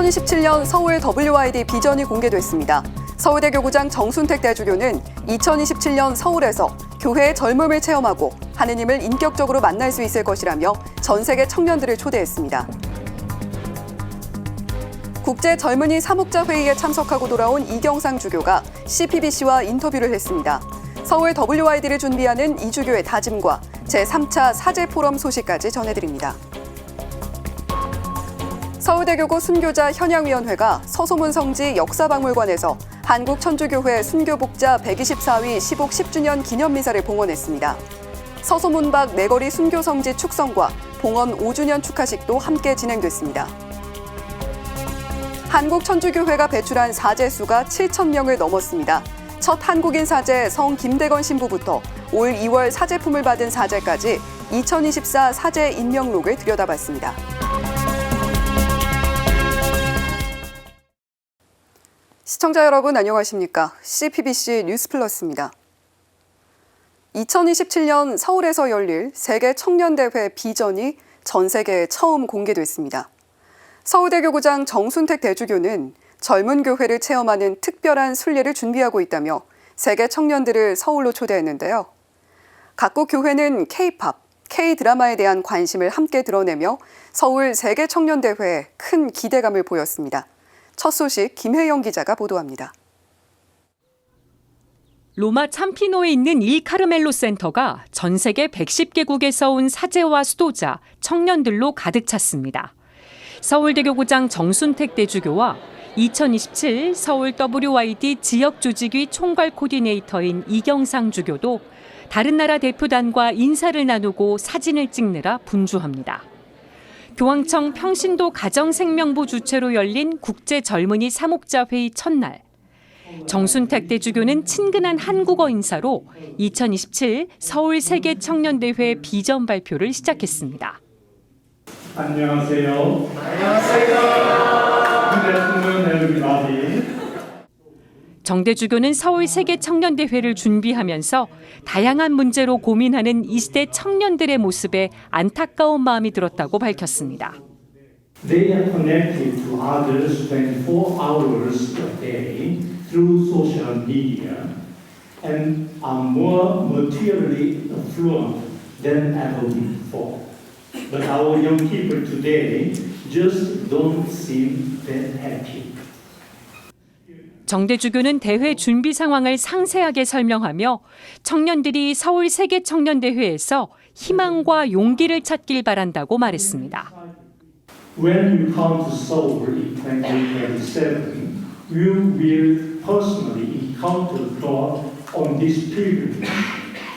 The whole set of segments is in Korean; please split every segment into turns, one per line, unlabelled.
2027년 서울 WID 비전이 공개됐습니다. 서울대 교구장 정순택 대주교는 2027년 서울에서 교회의 젊음을 체험하고 하느님을 인격적으로 만날 수 있을 것이라며 전 세계 청년들을 초대했습니다. 국제 젊은이 사목자 회의에 참석하고 돌아온 이경상 주교가 CPBC와 인터뷰를 했습니다. 서울 WID를 준비하는 이 주교의 다짐과 제3차 사제 포럼 소식까지 전해드립니다. 서울대교구 순교자 현양위원회가 서소문 성지 역사박물관에서 한국천주교회 순교복자 124위 시복 10주년 기념미사를 봉헌했습니다. 서소문 밖 내거리 순교성지 축성과 봉헌 5주년 축하식도 함께 진행됐습니다. 한국천주교회가 배출한 사제 수가 7,000명을 넘었습니다. 첫 한국인 사제 성 김대건 신부부터 올 2월 사제품을 받은 사제까지 2024 사제 인명록을 들여다봤습니다. 시청자 여러분 안녕하십니까? CPBC 뉴스플러스입니다. 2027년 서울에서 열릴 세계 청년대회 비전이 전 세계에 처음 공개됐습니다. 서울대 교구장 정순택 대주교는 젊은 교회를 체험하는 특별한 순례를 준비하고 있다며 세계 청년들을 서울로 초대했는데요. 각국 교회는 K-팝, K-드라마에 대한 관심을 함께 드러내며 서울 세계 청년대회에 큰 기대감을 보였습니다. 첫 소식 김혜영 기자가 보도합니다.
로마 참피노에 있는 일 카르멜로 센터가 전 세계 110개국에서 온 사제와 수도자, 청년들로 가득 찼습니다. 서울대 교구장 정순택 대주교와 2027 서울 WID 지역조직위 총괄 코디네이터인 이경상 주교도 다른 나라 대표단과 인사를 나누고 사진을 찍느라 분주합니다. 교황청 평신도 가정생명부 주최로 열린 국제 젊은이 사목자 회의 첫날. 정순택 대주교는 친근한 한국어 인사로 2027 서울 세계 청년대회 비전 발표를 시작했습니다.
안녕하세요. 안녕하세요.
정 대주교는 서울 세계 청년대회를 준비하면서 다양한 문제로 고민하는 이 시대 청년들의 모습에 안타까운 마음이 들었다고 밝혔습니다.
They are connected to others 24 hours a day through social media and are more materially affluent than ever before. But our young people today just don't seem that happy.
정 대주교는 대회 준비 상황을 상세하게 설명하며 청년들이 서울 세계 청년대회에서 희망과 용기를 찾길 바란다고 말했습니다.
When you come to Seoul in 2027, you will personally encounter God on this pilgrimage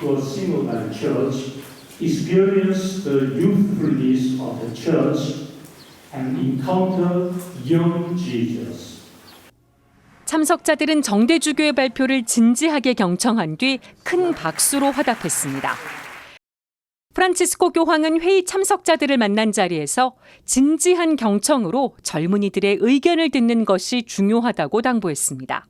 to a synodal church, experience the youthfulness of the church, and encounter young Jesus.
참석자들은 정 대주교의 발표를 진지하게 경청한 뒤 큰 박수로 화답했습니다. 프란치스코 교황은 회의 참석자들을 만난 자리에서 진지한 경청으로 젊은이들의 의견을 듣는 것이 중요하다고 당부했습니다.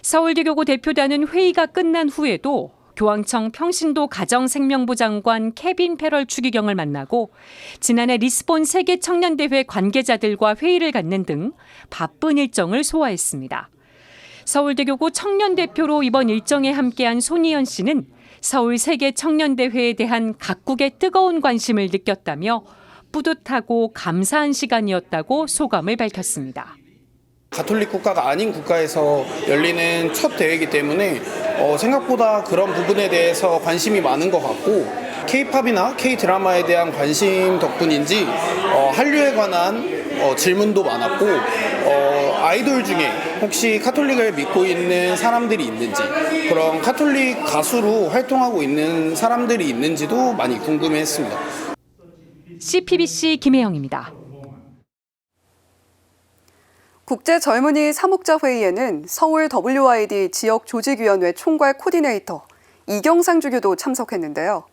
서울대교구 대표단은 회의가 끝난 후에도 교황청 평신도 가정생명부 장관 케빈 페럴 추기경을 만나고 지난해 리스본 세계 청년대회 관계자들과 회의를 갖는 등 바쁜 일정을 소화했습니다. 서울대교구 청년대표로 이번 일정에 함께한 손희연 씨는 서울 세계 청년대회에 대한 각국의 뜨거운 관심을 느꼈다며 뿌듯하고 감사한 시간이었다고 소감을 밝혔습니다.
가톨릭 국가가 아닌 국가에서 열리는 첫 대회이기 때문에 생각보다 그런 부분에 대해서 관심이 많은 것 같고 K-팝이나 K-드라마에 대한 관심 덕분인지 한류에 관한 질문도 많았고 아이돌 중에 혹시 카톨릭을 믿고 있는 사람들이 있는지 그런 카톨릭 가수로 활동하고 있는 사람들이 있는지도 많이 궁금해했습니다.
CPBC 김혜영입니다.
국제 젊은이 사목자 회의에는 서울 WID 지역조직위원회 총괄 코디네이터 이경상 주교도 참석했는데요.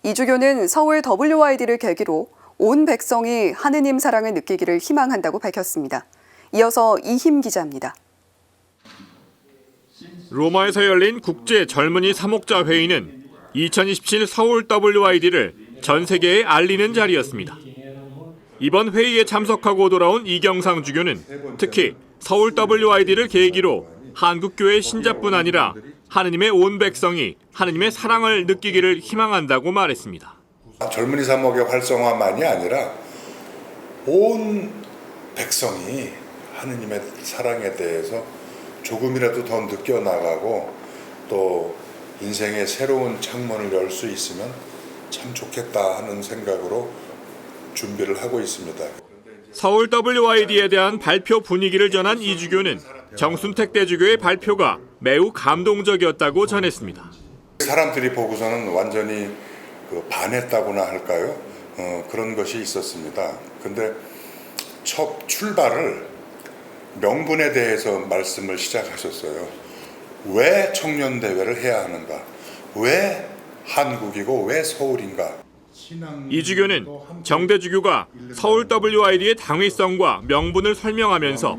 이 주교는 서울 WID를 계기로 온 백성이 하느님 사랑을 느끼기를 희망한다고 밝혔습니다. 이어서 이힘 기자입니다.
로마에서 열린 국제 젊은이 사목자 회의는 2027 서울 WID를 전 세계에 알리는 자리였습니다. 이번 회의에 참석하고 돌아온 이경상 주교는 특히 서울 WID를 계기로 한국교회 신자뿐 아니라 하느님의 온 백성이 하느님의 사랑을 느끼기를 희망한다고 말했습니다.
젊은이 사목의 활성화만이 아니라 온 백성이 하느님의 사랑에 대해서 조금이라도 더 느껴나가고 또 인생의 새로운 창문을 열 수 있으면 참 좋겠다 하는 생각으로 준비를 하고 있습니다.
서울 WID에 대한 발표 분위기를 전한 이 주교는 정순택 대주교의 발표가 매우 감동적이었다고 전했습니다.
사람들이 보고서는 완전히 반했다고나 할까요? 그런 것이 있었습니다. 근데 첫 출발을 명분에 대해서 말씀을 시작하셨어요. 왜 청년대회를 해야 하는가? 왜 한국이고 왜 서울인가?
이 주교는 정대주교가 서울 WID의 당위성과 명분을 설명하면서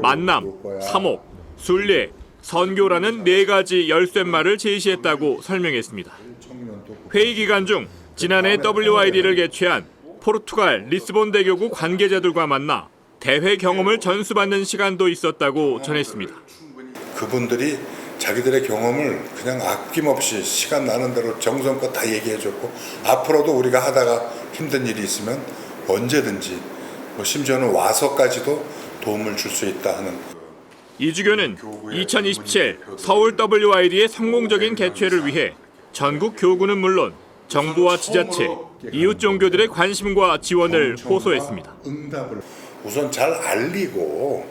만남, 사목, 순례, 선교라는 4가지 열쇠말을 제시했다고 설명했습니다. 회의 기간 중 지난해 WID를 개최한 포르투갈 리스본 대교구 관계자들과 만나 대회 경험을 전수받는 시간도 있었다고 전했습니다.
그분들이 자기들의 경험을 그냥 아낌없이 시간 나는 대로 정성껏 다 얘기해줬고 앞으로도 우리가 하다가 힘든 일이 있으면 언제든지 심지어는 와서까지도 도움을 줄 수 있다 하는.
이 주교는 2027 서울 WID의 성공적인 개최를 위해 전국 교구는 물론 정부와 지자체, 이웃 종교들의 관심과 지원을 호소했습니다.
우선 잘 알리고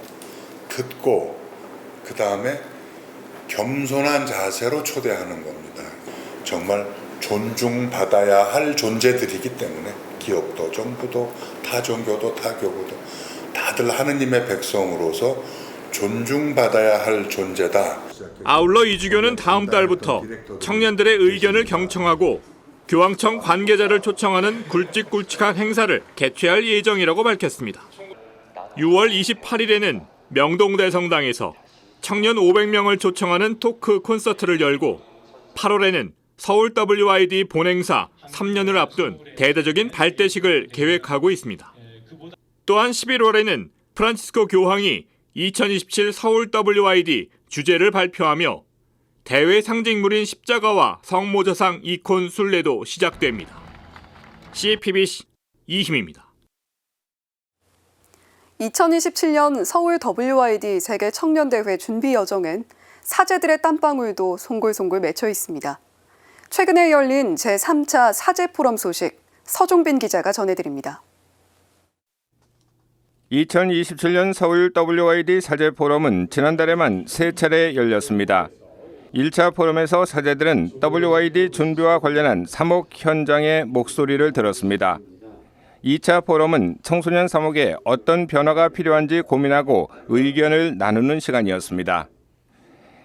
듣고 그 다음에 겸손한 자세로 초대하는 겁니다. 정말 존중받아야 할 존재들이기 때문에 기업도 정부도 타 종교도 타 교구도 다들 하느님의 백성으로서 존중받아야 할 존재다.
아울러 이 주교는 다음 달부터 청년들의 의견을 경청하고 교황청 관계자를 초청하는 굵직굵직한 행사를 개최할 예정이라고 밝혔습니다. 6월 28일에는 명동대성당에서 청년 500명을 초청하는 토크 콘서트를 열고 8월에는 서울 WID 본행사 3년을 앞둔 대대적인 발대식을 계획하고 있습니다. 또한 11월에는 프란치스코 교황이 2027 서울 WID 주제를 발표하며 대회 상징물인 십자가와 성모저상 이콘 순례도 시작됩니다. CPBC 이희미입니다.
2027년 서울 WID 세계 청년대회 준비 여정엔 사제들의 땀방울도 송골송골 맺혀 있습니다. 최근에 열린 제3차 사제 포럼 소식 서종빈 기자가 전해드립니다.
2027년 서울 WID 사제 포럼은 지난달에만 3차례 열렸습니다. 1차 포럼에서 사제들은 WID 준비와 관련한 사목 현장의 목소리를 들었습니다. 2차 포럼은 청소년 사목에 어떤 변화가 필요한지 고민하고 의견을 나누는 시간이었습니다.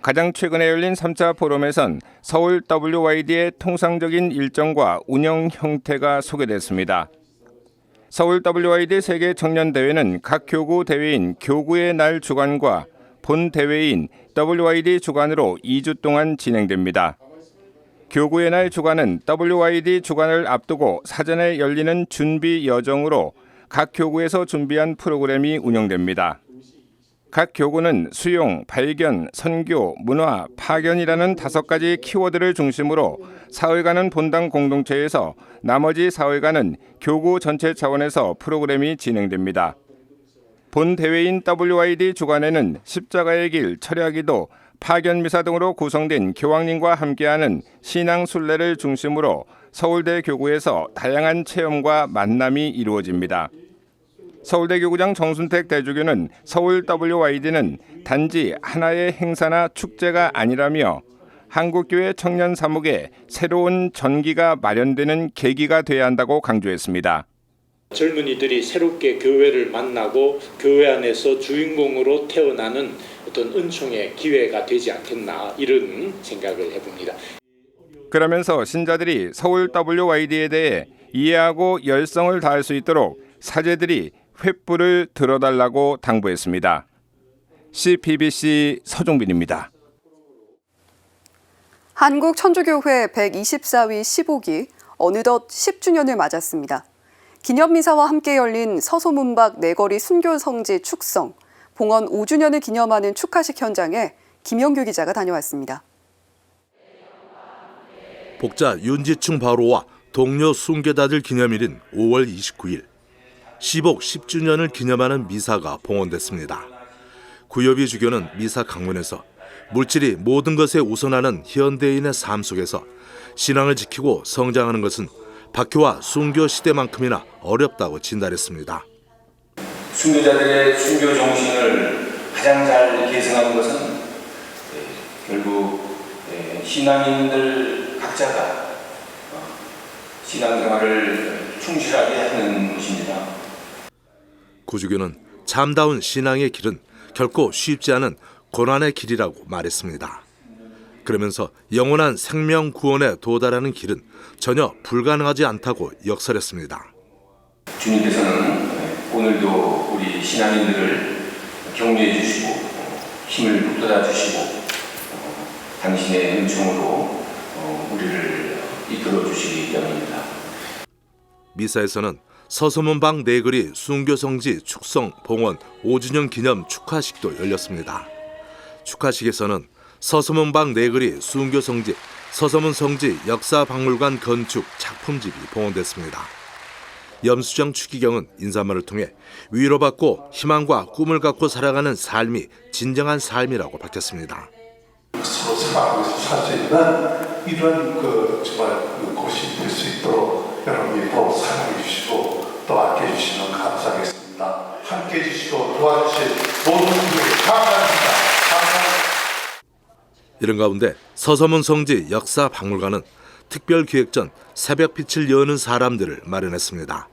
가장 최근에 열린 3차 포럼에선 서울 WID의 통상적인 일정과 운영 형태가 소개됐습니다. 서울 WID 세계 청년대회는 각 교구 대회인 교구의 날 주간과 본 대회인 WID 주간으로 2주 동안 진행됩니다. 교구의 날 주간은 WID 주간을 앞두고 사전에 열리는 준비 여정으로 각 교구에서 준비한 프로그램이 운영됩니다. 각 교구는 수용, 발견, 선교, 문화, 파견이라는 5가지 키워드를 중심으로 사회가는 본당 공동체에서 나머지 사회가는 교구 전체 차원에서 프로그램이 진행됩니다. 본 대회인 WID 주간에는 십자가의 길, 철야기도, 파견미사 등으로 구성된 교황님과 함께하는 신앙 순례를 중심으로 서울대 교구에서 다양한 체험과 만남이 이루어집니다. 서울대 교구장 정순택 대주교는 서울 WID는 단지 하나의 행사나 축제가 아니라며 한국교회 청년 사목에 새로운 전기가 마련되는 계기가 돼야 한다고 강조했습니다.
젊은이들이 새롭게 교회를 만나고 교회 안에서 주인공으로 태어나는 어떤 은총의 기회가 되지 않겠나 이런 생각을 해봅니다.
그러면서 신자들이 서울 WID에 대해 이해하고 열성을 다할 수 있도록 사제들이 횃불을 들어달라고 당부했습니다. CPBC 서종빈입니다.
한국천주교회 124위 15기 어느덧 10주년을 맞았습니다. 기념미사와 함께 열린 서소문박 내거리 순교성지 축성, 봉헌 5주년을 기념하는 축하식 현장에 김영규 기자가 다녀왔습니다.
복자 윤지충 바로와 동료 순교자들 기념일인 5월 29일, 시복 10주년을 기념하는 미사가 봉헌됐습니다. 구여비 주교는 미사 강문에서 물질이 모든 것에 우선하는 현대인의 삶 속에서 신앙을 지키고 성장하는 것은 박해와 순교 시대만큼이나 어렵다고 진단했습니다.
순교자들의 순교 정신을 가장 잘 계승하는 것은 결국 신앙인들 각자가 신앙생활을 충실하게 하는 것입니다.
구주교는 참다운 신앙의 길은 결코 쉽지 않은 고난의 길이라고 말했습니다. 그러면서 영원한 생명 구원에 도달하는 길은 전혀 불가능하지 않다고 역설했습니다.
주님께서는 오늘도 우리 신앙인들을 격려해 주시고 힘을 북돋아 주시고 당신의 은총으로 우리를 이끌어 주시기 때문입니다.
미사에서는 서소문방 내거리 순교성지 축성 봉헌 5주년 기념 축하식도 열렸습니다. 축하식에서는 서소문방 내거리 순교성지 서소문성지 역사박물관 건축 작품집이 봉헌됐습니다. 염수정 추기경은 인사말을 통해 위로받고 희망과 꿈을 갖고 살아가는 삶이 진정한 삶이라고 밝혔습니다.
서로 생각하면서 살 수 있는 이런 정말 곳이 될 수 있도록 여러분이 꼭 사랑해 주시고 또 아껴 주시면 감사하겠습니다. 함께 해 주시고 도와주신 모든 분들께 감사합니다.
이런 가운데 서소문성지 역사박물관은 특별기획전 새벽빛을 여는 사람들을 마련했습니다.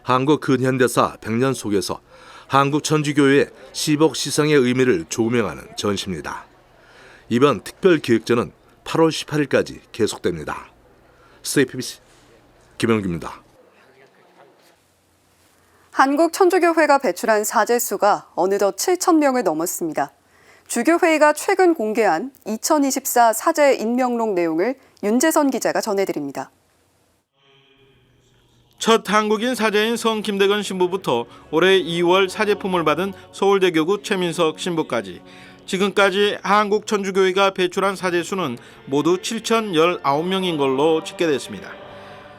한국 근현대사 100년 속에서 한국천주교회의 시복 시성의 의미를 조명하는 전시입니다. 이번 특별기획전은 8월 18일까지 계속됩니다. CPBC 김영규입니다.
한국천주교회가 배출한 사제수가 어느덧 7,000명을 넘었습니다. 주교회의가 최근 공개한 2024 사제 임명록 내용을 윤재선 기자가 전해드립니다.
첫 한국인 사제인 성 김대건 신부부터 올해 2월 사제품을 받은 서울대교구 최민석 신부까지 지금까지 한국천주교회가 배출한 사제수는 모두 7,019명인 걸로 집계됐습니다.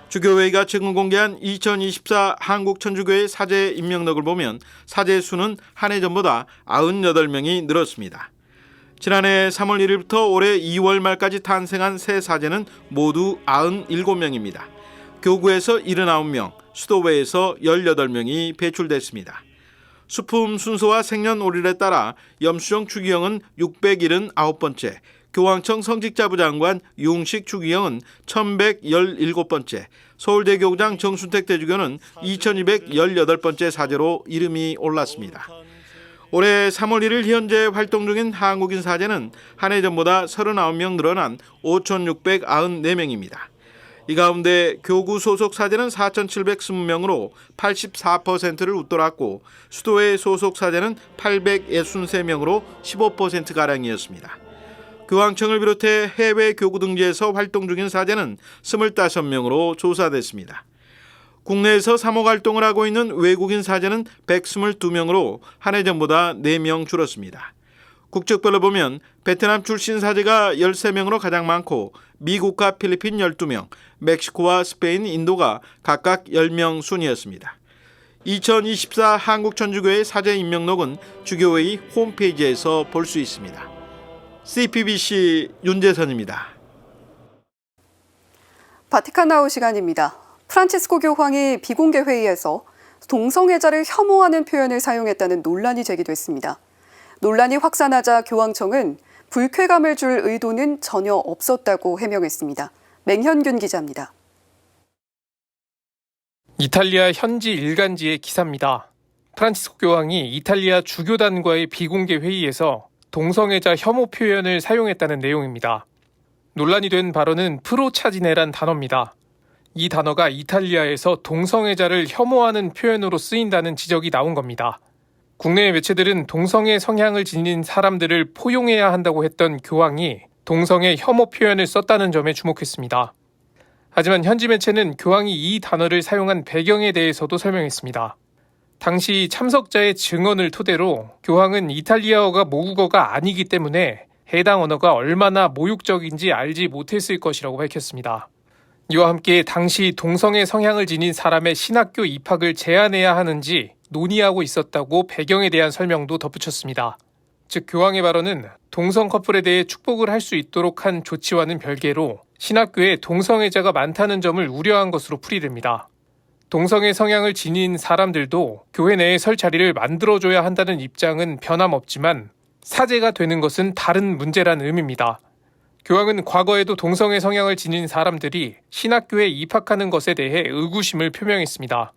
주교회의가 최근 공개한 2024 한국천주교회 사제 임명록을 보면 사제수는 한 해 전보다 98명이 늘었습니다. 지난해 3월 1일부터 올해 2월 말까지 탄생한 새 사제는 모두 97명입니다. 교구에서 79명, 수도회에서 18명이 배출됐습니다. 수품 순서와 생년월일에 따라 염수정 추기경은 679번째, 교황청 성직자부 장관 융식 추기경은 1117번째, 서울대교구장 정순택 대주교는 2218번째 사제로 이름이 올랐습니다. 올해 3월 1일 현재 활동 중인 한국인 사제는 한 해 전보다 39명 늘어난 5,694명입니다. 이 가운데 교구 소속 사제는 4,720명으로 84%를 웃돌았고 수도회 소속 사제는 863명으로 15%가량이었습니다. 교황청을 비롯해 해외 교구 등지에서 활동 중인 사제는 25명으로 조사됐습니다. 국내에서 사목 활동을 하고 있는 외국인 사제는 122명으로 한 해 전보다 4명 줄었습니다. 국적별로 보면 베트남 출신 사제가 13명으로 가장 많고 미국과 필리핀 12명, 멕시코와 스페인, 인도가 각각 10명 순이었습니다. 2024 한국천주교회 사제 임명록은 주교회의 홈페이지에서 볼 수 있습니다. CPBC 윤재선입니다.
바티칸나우 시간입니다. 프란치스코 교황이 비공개 회의에서 동성애자를 혐오하는 표현을 사용했다는 논란이 제기됐습니다. 논란이 확산하자 교황청은 불쾌감을 줄 의도는 전혀 없었다고 해명했습니다. 맹현균 기자입니다.
이탈리아 현지 일간지의 기사입니다. 프란치스코 교황이 이탈리아 주교단과의 비공개 회의에서 동성애자 혐오 표현을 사용했다는 내용입니다. 논란이 된 발언은 프로차지네란 단어입니다. 이 단어가 이탈리아에서 동성애자를 혐오하는 표현으로 쓰인다는 지적이 나온 겁니다. 국내 매체들은 동성애 성향을 지닌 사람들을 포용해야 한다고 했던 교황이 동성애 혐오 표현을 썼다는 점에 주목했습니다. 하지만 현지 매체는 교황이 이 단어를 사용한 배경에 대해서도 설명했습니다. 당시 참석자의 증언을 토대로 교황은 이탈리아어가 모국어가 아니기 때문에 해당 언어가 얼마나 모욕적인지 알지 못했을 것이라고 밝혔습니다. 이와 함께 당시 동성애 성향을 지닌 사람의 신학교 입학을 제한해야 하는지 논의하고 있었다고 배경에 대한 설명도 덧붙였습니다. 즉 교황의 발언은 동성 커플에 대해 축복을 할 수 있도록 한 조치와는 별개로 신학교에 동성애자가 많다는 점을 우려한 것으로 풀이됩니다. 동성애 성향을 지닌 사람들도 교회 내에 설 자리를 만들어줘야 한다는 입장은 변함없지만 사제가 되는 것은 다른 문제란 의미입니다. 교황은 과거에도 동성애 성향을 지닌 사람들이 신학교에 입학하는 것에 대해 의구심을 표명했습니다.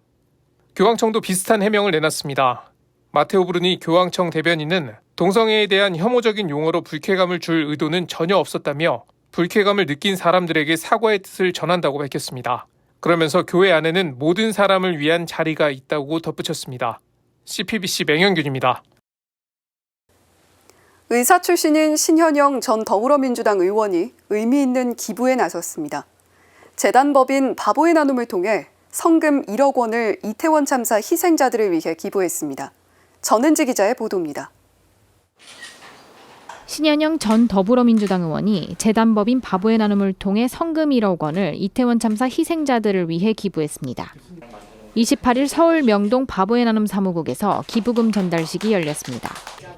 교황청도 비슷한 해명을 내놨습니다. 마테오 브루니 교황청 대변인은 동성애에 대한 혐오적인 용어로 불쾌감을 줄 의도는 전혀 없었다며 불쾌감을 느낀 사람들에게 사과의 뜻을 전한다고 밝혔습니다. 그러면서 교회 안에는 모든 사람을 위한 자리가 있다고 덧붙였습니다. CPBC 맹현균입니다.
의사 출신인 신현영 전 더불어민주당 의원이 의미 있는 기부에 나섰습니다. 재단법인 바보의 나눔을 통해 성금 1억 원을 이태원 참사 희생자들을 위해 기부했습니다. 전은지 기자의 보도입니다.
신현영 전 더불어민주당 의원이 재단법인 바보의 나눔을 통해 성금 1억 원을 이태원 참사 희생자들을 위해 기부했습니다. 28일 서울 명동 바보의 나눔 사무국에서 기부금 전달식이 열렸습니다.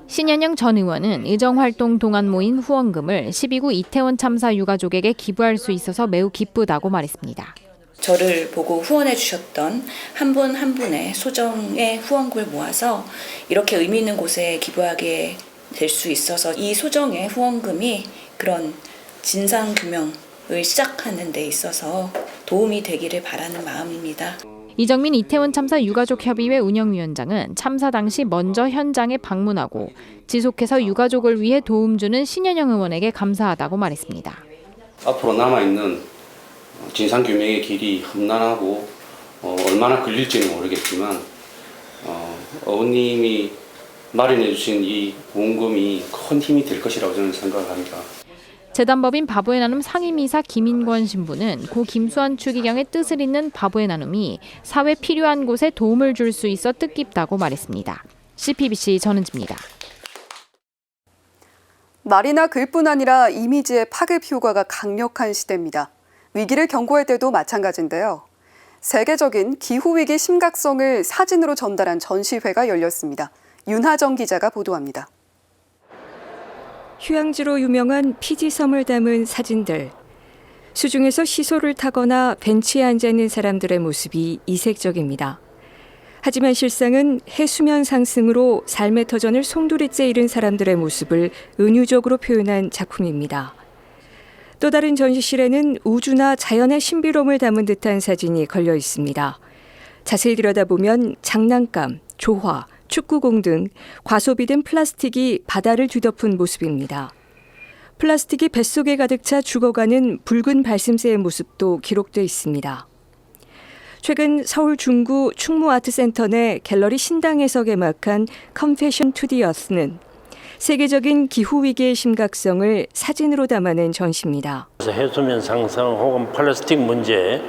신현영 전 의원은 의정활동 동안 모인 후원금을 12구 이태원 참사 유가족에게 기부할 수 있어서 매우 기쁘다고 말했습니다.
저를 보고 후원해 주셨던 한 분 한 분의 소정의 후원금을 모아서 이렇게 의미 있는 곳에 기부하게 될 수 있어서 이 소정의 후원금이 그런 진상규명을 시작하는 데 있어서 도움이 되기를 바라는 마음입니다.
이정민 이태원 참사 유가족협의회 운영위원장은 참사 당시 먼저 현장에 방문하고 지속해서 유가족을 위해 도움 주는 신현영 의원에게 감사하다고 말했습니다.
앞으로 남아있는 진상규명의 길이 험난하고 얼마나 걸릴지는 모르겠지만 어머님이 마련해 주신 이 보험금이 큰 힘이 될 것이라고 저는 생각합니다.
재단법인 바보의 나눔 상임이사 김인권 신부는 고 김수환 추기경의 뜻을 잇는 바보의 나눔이 사회 필요한 곳에 도움을 줄 수 있어 뜻깊다고 말했습니다. CPBC 전은지입니다.
말이나 글뿐 아니라 이미지의 파급 효과가 강력한 시대입니다. 위기를 경고할 때도 마찬가지인데요. 세계적인 기후위기 심각성을 사진으로 전달한 전시회가 열렸습니다. 윤하정 기자가 보도합니다.
휴양지로 유명한 피지섬을 담은 사진들. 수중에서 시소를 타거나 벤치에 앉아 있는 사람들의 모습이 이색적입니다. 하지만 실상은 해수면 상승으로 삶의 터전을 송두리째 잃은 사람들의 모습을 은유적으로 표현한 작품입니다. 또 다른 전시실에는 우주나 자연의 신비로움을 담은 듯한 사진이 걸려 있습니다. 자세히 들여다보면 장난감, 조화, 축구공 등 과소비된 플라스틱이 바다를 뒤덮은 모습입니다. 플라스틱이 뱃속에 가득 차 죽어가는 붉은 발심새의 모습도 기록돼 있습니다. 최근 서울 중구 충무아트센터 내 갤러리 신당에서 개막한 Confession to the Earth는 세계적인 기후위기의 심각성을 사진으로 담아낸 전시입니다.
해수면 상승 혹은 플라스틱 문제,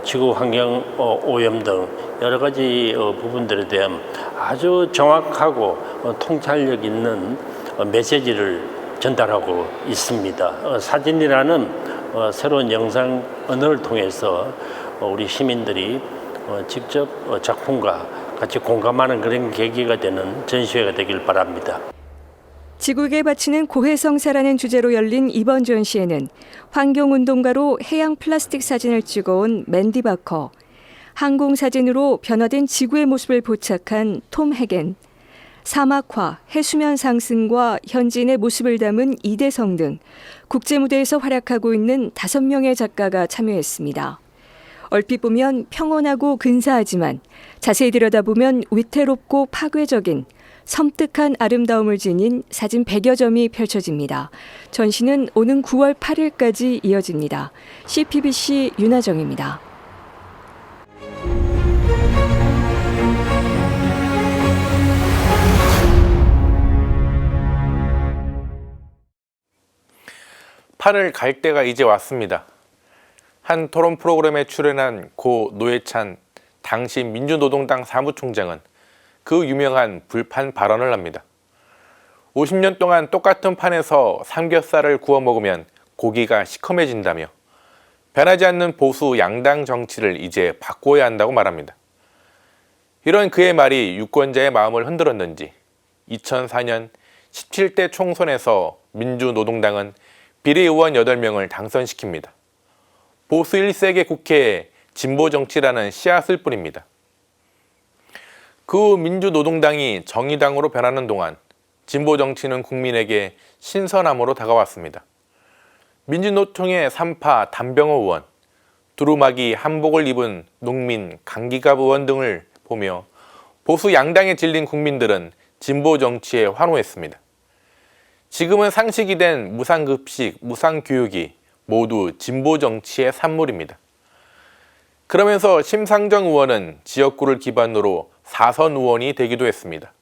지구 환경 오염 등 여러 가지 부분들에 대한 아주 정확하고 통찰력 있는 메시지를 전달하고 있습니다. 사진이라는 새로운 영상 언어를 통해서 우리 시민들이 직접 작품과 같이 공감하는 그런 계기가 되는 전시회가 되길 바랍니다.
지구에게 바치는 고해성사라는 주제로 열린 이번 전시회는 환경운동가로 해양 플라스틱 사진을 찍어온 맨디 바커, 항공사진으로 변화된 지구의 모습을 포착한 톰 해겐, 사막화, 해수면 상승과 현지인의 모습을 담은 이대성 등 국제무대에서 활약하고 있는 5명의 작가가 참여했습니다. 얼핏 보면 평온하고 근사하지만 자세히 들여다보면 위태롭고 파괴적인 섬뜩한 아름다움을 지닌 사진 100여 점이 펼쳐집니다. 전시는 오는 9월 8일까지 이어집니다. CPBC 윤하정입니다.
팔을 갈 때가 이제 왔습니다. 한 토론 프로그램에 출연한 고 노회찬 당시 민주노동당 사무총장은 그 유명한 불판 발언을 합니다. 50년 동안 똑같은 판에서 삼겹살을 구워 먹으면 고기가 시커매진다며 변하지 않는 보수 양당 정치를 이제 바꿔야 한다고 말합니다. 이런 그의 말이 유권자의 마음을 흔들었는지 2004년 17대 총선에서 민주노동당은 비례의원 8명을 당선시킵니다. 보수 1세기 국회에 진보 정치라는 씨앗을 뿌립니다. 그 후 민주노동당이 정의당으로 변하는 동안 진보 정치는 국민에게 신선함으로 다가왔습니다. 민주노총의 3파 단병호 의원, 두루마기 한복을 입은 농민 강기갑 의원 등을 보며 보수 양당에 질린 국민들은 진보 정치에 환호했습니다. 지금은 상식이 된 무상급식, 무상교육이 모두 진보 정치의 산물입니다. 그러면서 심상정 의원은 지역구를 기반으로 4선 의원이 되기도 했습니다.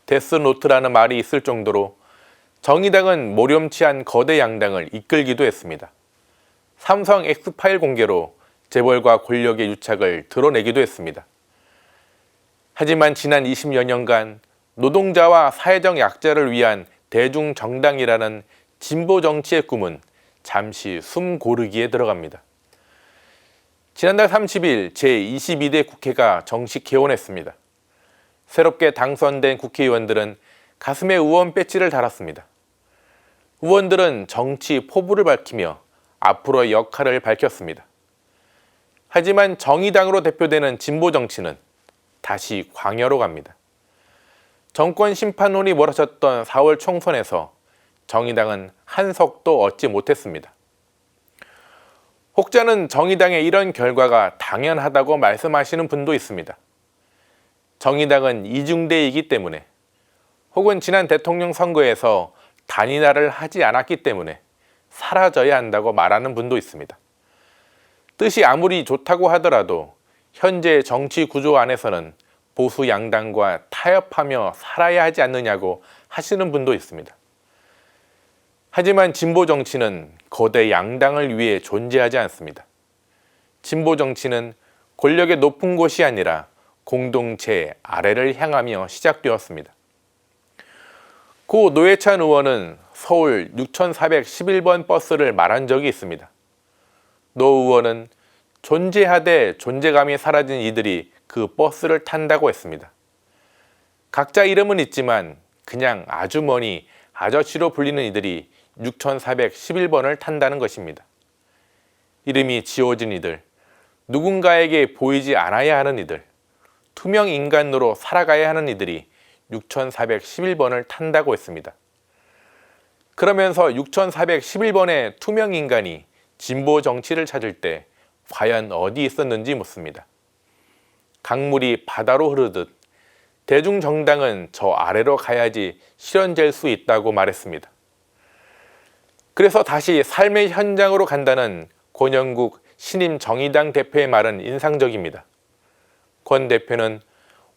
데스노트라는 말이 있을 정도로 정의당은 모렴치한 거대 양당을 이끌기도 했습니다. 삼성 X파일 공개로 재벌과 권력의 유착을 드러내기도 했습니다. 하지만 지난 20여 년간 노동자와 사회적 약자를 위한 대중정당이라는 진보 정치의 꿈은 잠시 숨 고르기에 들어갑니다. 지난달 30일 제22대 국회가 정식 개원했습니다. 새롭게 당선된 국회의원들은 가슴에 의원 배지를 달았습니다. 의원들은 정치 포부를 밝히며 앞으로의 역할을 밝혔습니다. 하지만 정의당으로 대표되는 진보 정치는 다시 광야로 갑니다. 정권 심판론이 몰아쳤던 4월 총선에서 정의당은 한 석도 얻지 못했습니다. 혹자는 정의당의 이런 결과가 당연하다고 말씀하시는 분도 있습니다. 정의당은 이중대이기 때문에 혹은 지난 대통령 선거에서 단일화를 하지 않았기 때문에 사라져야 한다고 말하는 분도 있습니다. 뜻이 아무리 좋다고 하더라도 현재 정치 구조 안에서는 보수 양당과 타협하며 살아야 하지 않느냐고 하시는 분도 있습니다. 하지만 진보 정치는 거대 양당을 위해 존재하지 않습니다. 진보 정치는 권력의 높은 곳이 아니라 공동체 아래를 향하며 시작되었습니다. 고 노회찬 의원은 서울 6411번 버스를 말한 적이 있습니다. 노 의원은 존재하되 존재감이 사라진 이들이 그 버스를 탄다고 했습니다. 각자 이름은 있지만 그냥 아주머니, 아저씨로 불리는 이들이 6411번을 탄다는 것입니다. 이름이 지워진 이들, 누군가에게 보이지 않아야 하는 이들, 투명 인간으로 살아가야 하는 이들이 6411번을 탄다고 했습니다. 그러면서 6411번의 투명 인간이 진보 정치를 찾을 때 과연 어디 있었는지 묻습니다. 강물이 바다로 흐르듯 대중정당은 저 아래로 가야지 실현될 수 있다고 말했습니다. 그래서 다시 삶의 현장으로 간다는 권영국 신임 정의당 대표의 말은 인상적입니다. 권 대표는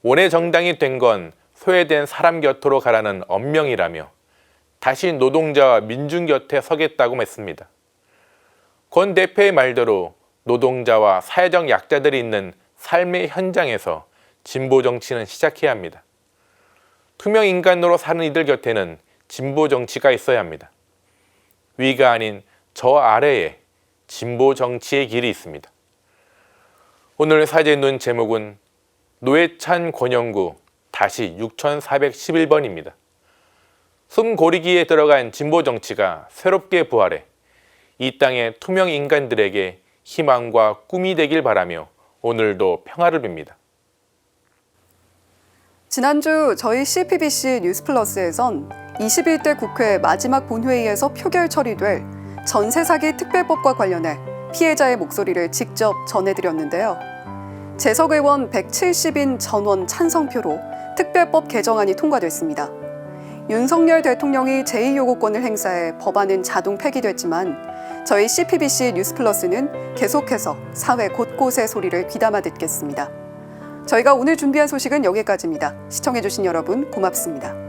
원의 정당이 된 건 소외된 사람 곁으로 가라는 언명이라며 다시 노동자와 민중 곁에 서겠다고 했습니다. 권 대표의 말대로 노동자와 사회적 약자들이 있는 삶의 현장에서 진보 정치는 시작해야 합니다. 투명 인간으로 사는 이들 곁에는 진보 정치가 있어야 합니다. 위가 아닌 저 아래에 진보 정치의 길이 있습니다. 오늘 사제의 눈 제목은 노회찬 권영구 다시 6411번입니다. 숨 고르기에 들어간 진보 정치가 새롭게 부활해 이 땅의 투명 인간들에게 희망과 꿈이 되길 바라며 오늘도 평화를 빕니다.
지난주 저희 CPBC 뉴스플러스에선 21대 국회 마지막 본회의에서 표결 처리될 전세 사기 특별법과 관련해 피해자의 목소리를 직접 전해드렸는데요. 재석 의원 170인 전원 찬성표로 특별법 개정안이 통과됐습니다. 윤석열 대통령이 제2요구권을 행사해 법안은 자동 폐기됐지만 저희 CPBC 뉴스플러스는 계속해서 사회 곳곳의 소리를 귀담아 듣겠습니다. 저희가 오늘 준비한 소식은 여기까지입니다. 시청해주신 여러분 고맙습니다.